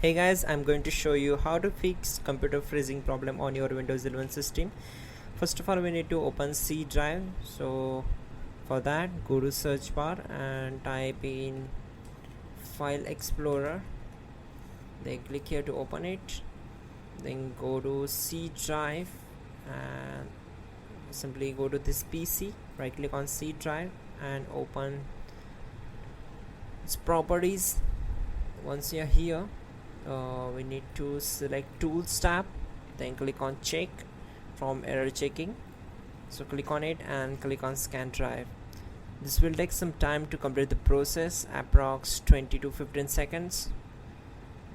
Hey guys, I'm going to show you how to fix computer freezing problem on your Windows 11 system. First of all, we need to open C drive. So for that, go to search bar and type in File Explorer. Then click here to open it. Then go to C drive and simply go to this PC. Right click on C drive and open its properties. Once you're here, we need to select Tools tab, then click on Check from Error Checking. So click on it and click on Scan Drive. This will take some time to complete the process, approx 20 to 15 seconds.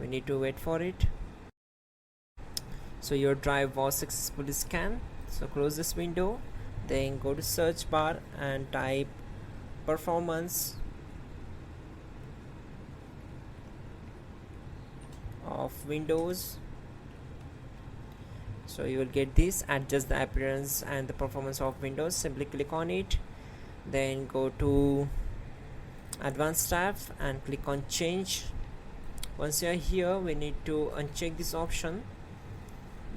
We need to wait for it. So your drive was successfully scanned. So close this window, then go to search bar and type performance of Windows. So you will get this, adjust the appearance and the performance of Windows. Simply click on it, then go to advanced tab and click on change. Once you are here, we need to uncheck this option,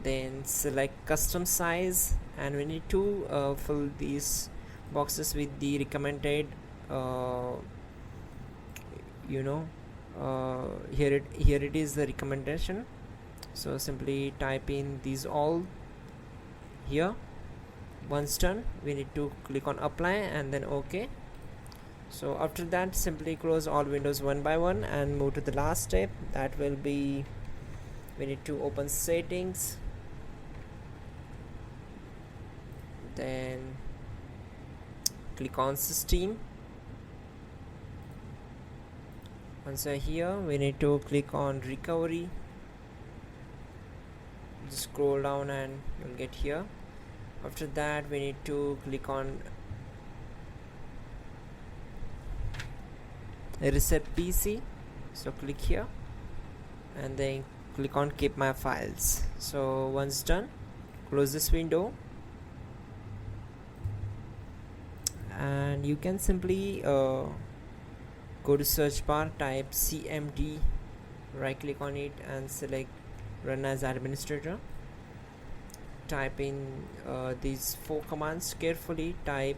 then select custom size, and we need to fill these boxes with the recommended here it is the recommendation. So simply type in these all here. Once done, we need to click on apply and then OK. So after that, simply close all windows one by one and move to the last step. That will be, we need to open settings, then click on system. Once you're here, we need to click on recovery. Just scroll down and you'll get here. After that, we need to click on reset PC. So click here and then click on keep my files. So once done, close this window and you can simply go to search bar, type cmd, right click on it and select run as administrator. Type in these 4 commands carefully. Type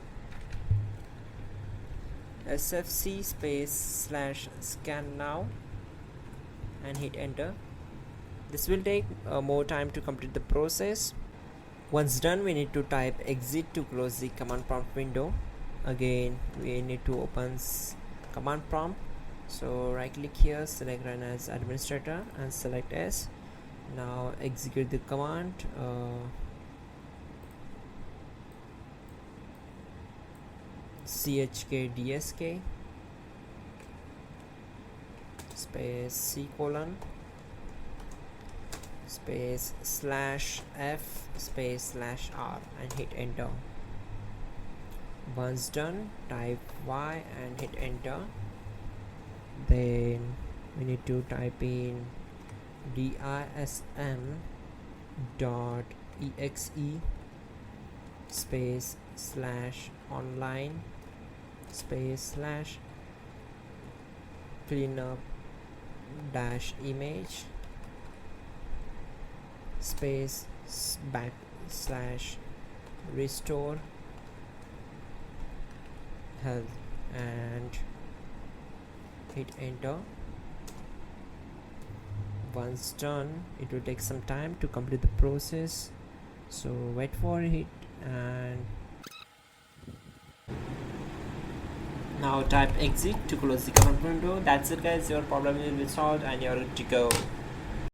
sfc space / scan now and hit enter. This will take more time to complete the process. Once done, we need to type exit to close the command prompt window. Again, we need to open command prompt. So right click here, select run as administrator and select S. Now execute the command. chkdsk space c:// space /f space /r and hit enter. Once done, type Y and hit enter. Then we need to type in dism.exe space /online space /cleanup -image space /restore health and hit enter. Once done, it will take some time to complete the process, so wait for it. And now type exit to close the command window. That's it guys, your problem will be solved and you're good to go.